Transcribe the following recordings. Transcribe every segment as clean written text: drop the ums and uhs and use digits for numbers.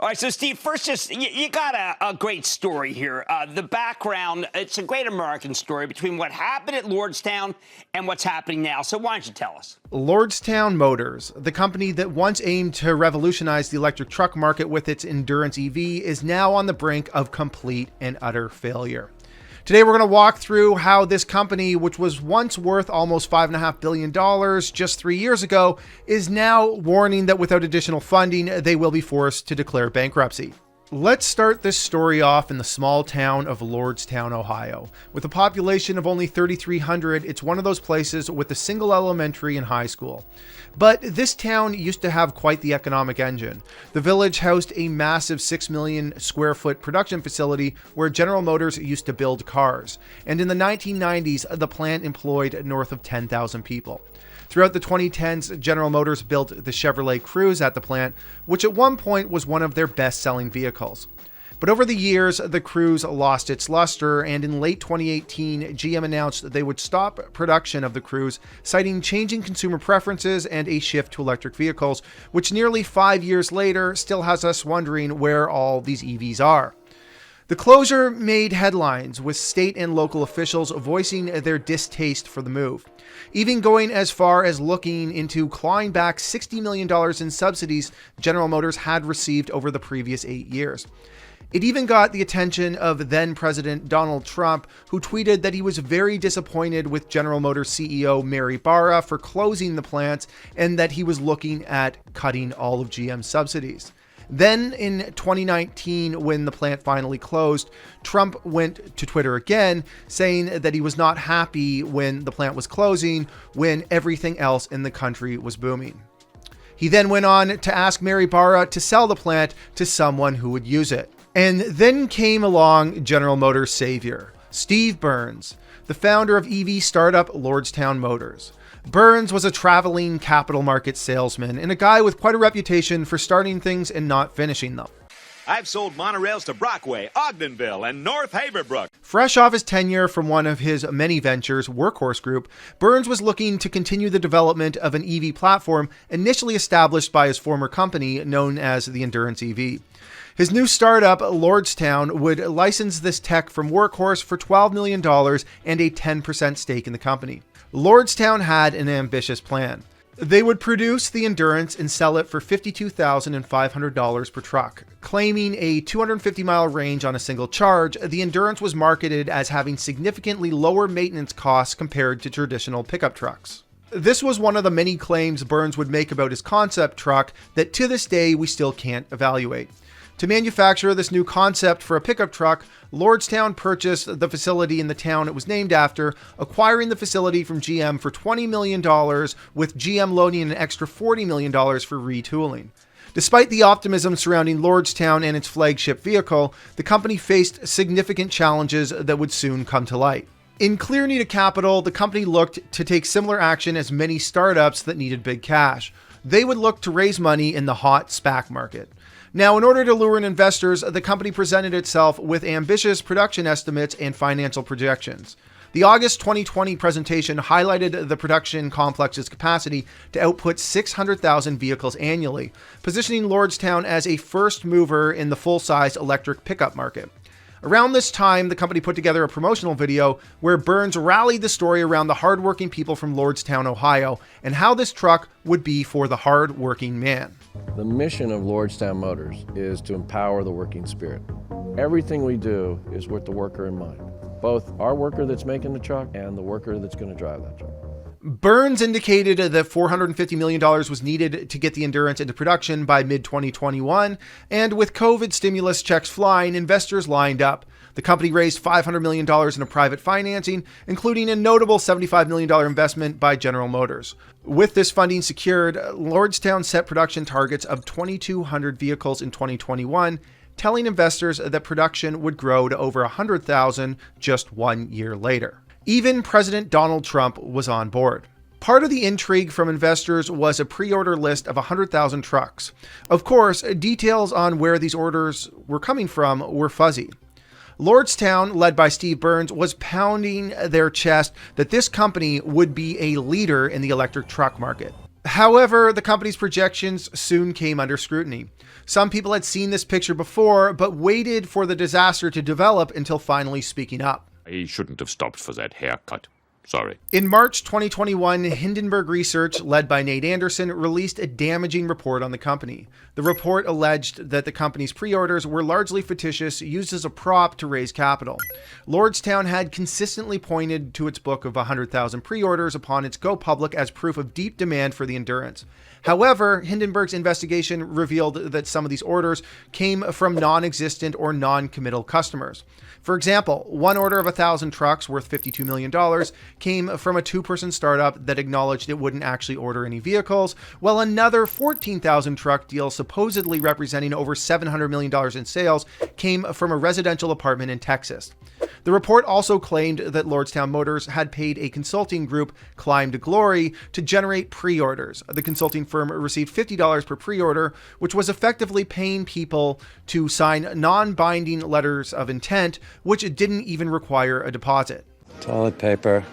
All right, so Steve, first, just you got a great story here. The background, it's a great American story between what happened at Lordstown and what's happening now. So why don't you tell us? Lordstown Motors, the company that once aimed to revolutionize the electric truck market with its endurance EV, is now on the brink of complete and utter failure. Today, we're going to walk through how this company, which was once worth almost $5.5 billion just 3 years ago, is now warning that without additional funding, they will be forced to declare bankruptcy. Let's start this story off in the small town of Lordstown, Ohio. With a population of only 3,300, it's one of those places with a single elementary and high school. But this town used to have quite the economic engine. The village housed a massive 6 million square foot production facility where General Motors used to build cars. And in the 1990s, the plant employed north of 10,000 people. Throughout the 2010s, General Motors built the Chevrolet Cruze at the plant, which at one point was one of their best-selling vehicles. But over the years, the Cruze lost its luster, and in late 2018, GM announced that they would stop production of the Cruze, citing changing consumer preferences and a shift to electric vehicles, which nearly 5 years later still has us wondering where all these EVs are. The closure made headlines, with state and local officials voicing their distaste for the move, even going as far as looking into clawing back $60 million in subsidies General Motors had received over the previous 8 years. It even got the attention of then-President Donald Trump, who tweeted that he was very disappointed with General Motors CEO Mary Barra for closing the plant and that he was looking at cutting all of GM's subsidies. Then in 2019, when the plant finally closed, Trump went to Twitter again, saying that he was not happy when the plant was closing, when everything else in the country was booming. He then went on to ask Mary Barra to sell the plant to someone who would use it. And then came along General Motors' savior, Steve Burns, the founder of EV startup Lordstown Motors. Burns was a traveling capital market salesman and a guy with quite a reputation for starting things and not finishing them. I've sold monorails to Brockway, Ogdenville, and North Haverbrook. Fresh off his tenure from one of his many ventures, Workhorse Group, Burns was looking to continue the development of an EV platform initially established by his former company known as the Endurance EV. His new startup, Lordstown, would license this tech from Workhorse for $12 million and a 10% stake in the company. Lordstown had an ambitious plan. They would produce the Endurance and sell it for $52,500 per truck. Claiming a 250-mile range on a single charge, the Endurance was marketed as having significantly lower maintenance costs compared to traditional pickup trucks. This was one of the many claims Burns would make about his concept truck that to this day we still can't evaluate. To manufacture this new concept for a pickup truck, Lordstown purchased the facility in the town it was named after, acquiring the facility from GM for $20 million, with GM loaning an extra $40 million for retooling. Despite the optimism surrounding Lordstown and its flagship vehicle, the company faced significant challenges that would soon come to light. In clear need of capital, the company looked to take similar action as many startups that needed big cash. They would look to raise money in the hot SPAC market. Now, in order to lure in investors, the company presented itself with ambitious production estimates and financial projections. The August 2020 presentation highlighted the production complex's capacity to output 600,000 vehicles annually, positioning Lordstown as a first mover in the full-size electric pickup market. Around this time, the company put together a promotional video where Burns rallied the story around the hardworking people from Lordstown, Ohio, and how this truck would be for the hardworking man. The mission of Lordstown Motors is to empower the working spirit. Everything we do is with the worker in mind, both our worker that's making the truck and the worker that's going to drive that truck. Burns indicated that $450 million was needed to get the Endurance into production by mid-2021, and with COVID stimulus checks flying, investors lined up. The company raised $500 million in a private financing, including a notable $75 million investment by General Motors. With this funding secured, Lordstown set production targets of 2,200 vehicles in 2021, telling investors that production would grow to over 100,000 just 1 year later. Even President Donald Trump was on board. Part of the intrigue from investors was a pre-order list of 100,000 trucks. Of course, details on where these orders were coming from were fuzzy. Lordstown, led by Steve Burns, was pounding their chest that this company would be a leader in the electric truck market. However, the company's projections soon came under scrutiny. Some people had seen this picture before, but waited for the disaster to develop until finally speaking up. He shouldn't have stopped for that haircut. Sorry. In March 2021, Hindenburg Research, led by Nate Anderson, released a damaging report on the company. The report alleged that the company's pre-orders were largely fictitious, used as a prop to raise capital. Lordstown had consistently pointed to its book of 100,000 pre-orders upon its go public as proof of deep demand for the Endurance. However, Hindenburg's investigation revealed that some of these orders came from non-existent or non-committal customers. For example, one order of 1,000 trucks worth $52 million came from a two-person startup that acknowledged it wouldn't actually order any vehicles, while another 14,000 truck deal supposedly representing over $700 million in sales came from a residential apartment in Texas. The report also claimed that Lordstown Motors had paid a consulting group, Climb to Glory, to generate pre-orders. The consulting firm received $50 per pre-order, which was effectively paying people to sign non-binding letters of intent, which didn't even require a deposit. Toilet paper.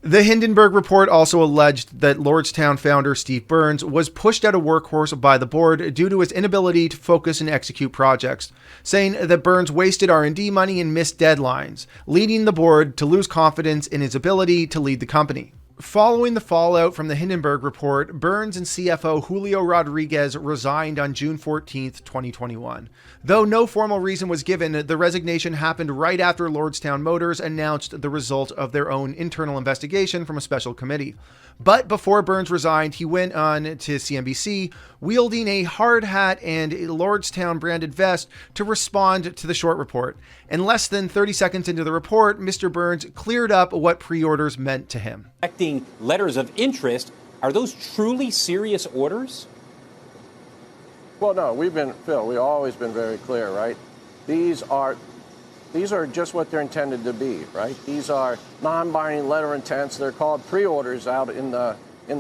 The Hindenburg Report also alleged that Lordstown founder Steve Burns was pushed out of Workhorse by the board due to his inability to focus and execute projects, saying that Burns wasted R&D money and missed deadlines, leading the board to lose confidence in his ability to lead the company. Following the fallout from the Hindenburg Report, Burns and CFO Julio Rodriguez resigned on June 14, 2021. Though no formal reason was given, the resignation happened right after Lordstown Motors announced the result of their own internal investigation from a special committee. But before Burns resigned, he went on to CNBC, wielding a hard hat and a Lordstown branded vest to respond to the short report. And less than 30 seconds into the report, Mr. Burns cleared up what pre-orders meant to him. Letters of interest, are those truly serious orders? Well, no, Phil, we've always been very clear, right? These are just what they're intended to be, right? These are non-binding letter intents. They're called pre-orders out in the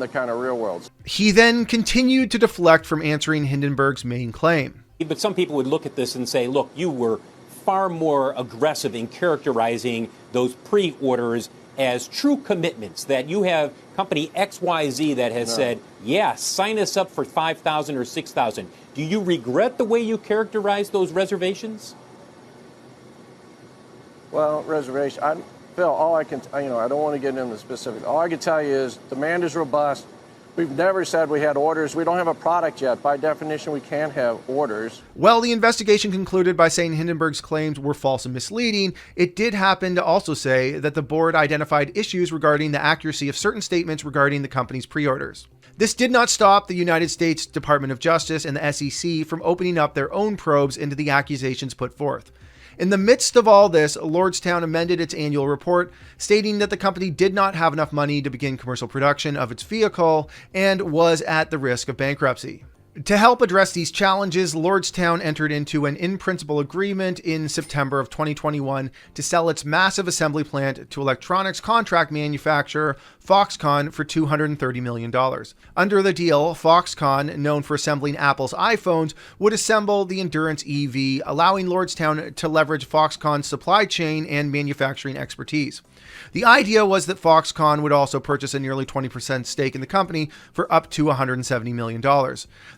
kind of real world. He then continued to deflect from answering Hindenburg's main claim. But some people would look at this and say, look, you were far more aggressive in characterizing those pre-orders as true commitments, that you have company XYZ that has said, yeah, sign us up for 5,000 or 6,000. Do you regret the way you characterize those reservations? Well, reservation. Phil, all I can, I don't want to get into the specifics. All I can tell you is demand is robust. We've never said we had orders. We don't have a product yet. By definition, we can't have orders. Well, the investigation concluded by saying Hindenburg's claims were false and misleading. It did happen to also say that the board identified issues regarding the accuracy of certain statements regarding the company's pre-orders. This did not stop the United States Department of Justice and the SEC from opening up their own probes into the accusations put forth. In the midst of all this, Lordstown amended its annual report, stating that the company did not have enough money to begin commercial production of its vehicle and was at the risk of bankruptcy. To help address these challenges, Lordstown entered into an in-principle agreement in September of 2021 to sell its massive assembly plant to electronics contract manufacturer Foxconn for $230 million. Under the deal, Foxconn, known for assembling Apple's iPhones, would assemble the Endurance EV, allowing Lordstown to leverage Foxconn's supply chain and manufacturing expertise. The idea was that Foxconn would also purchase a nearly 20% stake in the company for up to $170 million.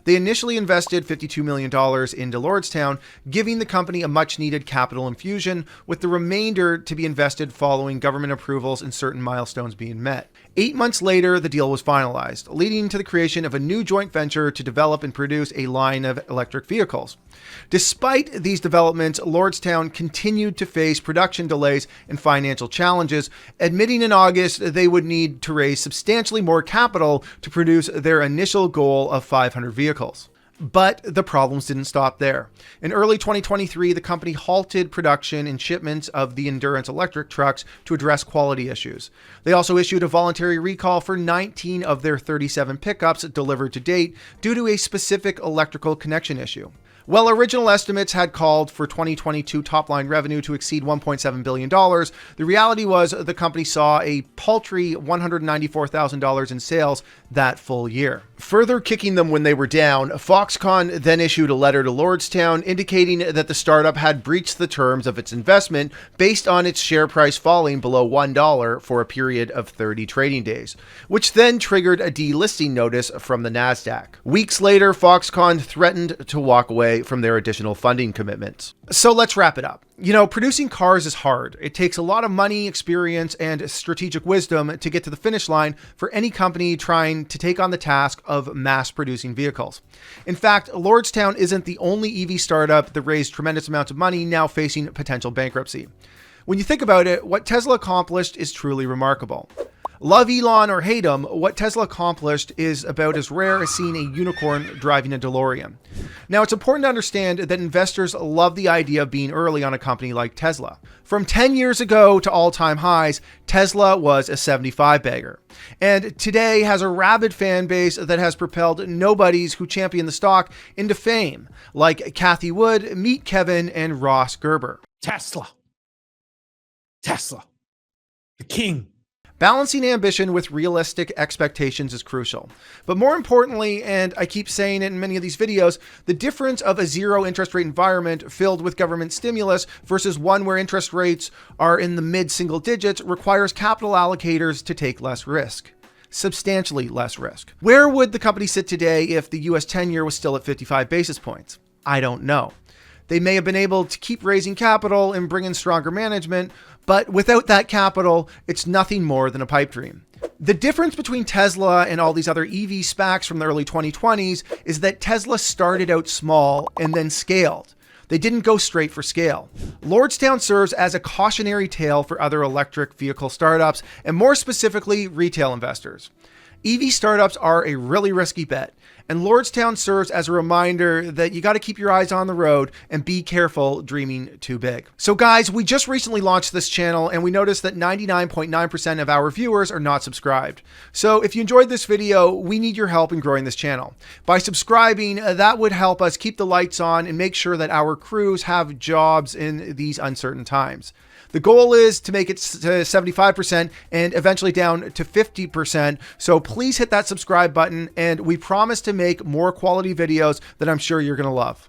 They initially invested $52 million into Lordstown, giving the company a much-needed capital infusion, with the remainder to be invested following government approvals and certain milestones being met. 8 months later, the deal was finalized, leading to the creation of a new joint venture to develop and produce a line of electric vehicles. Despite these developments, Lordstown continued to face production delays and financial challenges, admitting in August they would need to raise substantially more capital to produce their initial goal of 500 vehicles. But the problems didn't stop there. In early 2023, the company halted production and shipments of the Endurance electric trucks to address quality issues. They also issued a voluntary recall for 19 of their 37 pickups delivered to date due to a specific electrical connection issue. While original estimates had called for 2022 top-line revenue to exceed $1.7 billion, the reality was the company saw a paltry $194,000 in sales that full year. Further kicking them when they were down, Foxconn then issued a letter to Lordstown indicating that the startup had breached the terms of its investment based on its share price falling below $1 for a period of 30 trading days, which then triggered a delisting notice from the NASDAQ. Weeks later, Foxconn threatened to walk away from their additional funding commitments. So let's wrap it up. You know, producing cars is hard. It takes a lot of money, experience, and strategic wisdom to get to the finish line for any company trying to take on the task of mass producing vehicles. In fact, Lordstown isn't the only EV startup that raised tremendous amounts of money now facing potential bankruptcy. When you think about it, what Tesla accomplished is truly remarkable. Love Elon or hate him, what Tesla accomplished is about as rare as seeing a unicorn driving a DeLorean. Now, it's important to understand that investors love the idea of being early on a company like Tesla. From 10 years ago to all-time highs, Tesla was a 75 bagger, and today has a rabid fan base that has propelled nobodies who champion the stock into fame, like Kathy Wood, Meet Kevin, and Ross Gerber. Tesla, the king. Balancing ambition with realistic expectations is crucial. But more importantly, and I keep saying it in many of these videos, the difference of a zero interest rate environment filled with government stimulus versus one where interest rates are in the mid-single digits requires capital allocators to take less risk. Substantially less risk. Where would the company sit today if the US 10-year was still at 55 basis points? I don't know. They may have been able to keep raising capital and bring in stronger management, but without that capital, it's nothing more than a pipe dream. The difference between Tesla and all these other EV SPACs from the early 2020s is that Tesla started out small and then scaled. They didn't go straight for scale. Lordstown serves as a cautionary tale for other electric vehicle startups, and more specifically, retail investors. EV startups are a really risky bet, and Lordstown serves as a reminder that you got to keep your eyes on the road and be careful dreaming too big. So guys, we just recently launched this channel and we noticed that 99.9% of our viewers are not subscribed. So if you enjoyed this video, we need your help in growing this channel. By subscribing, that would help us keep the lights on and make sure that our crews have jobs in these uncertain times. The goal is to make it to 75% and eventually down to 50%. So please hit that subscribe button, and we promise to make more quality videos that I'm sure you're going to love.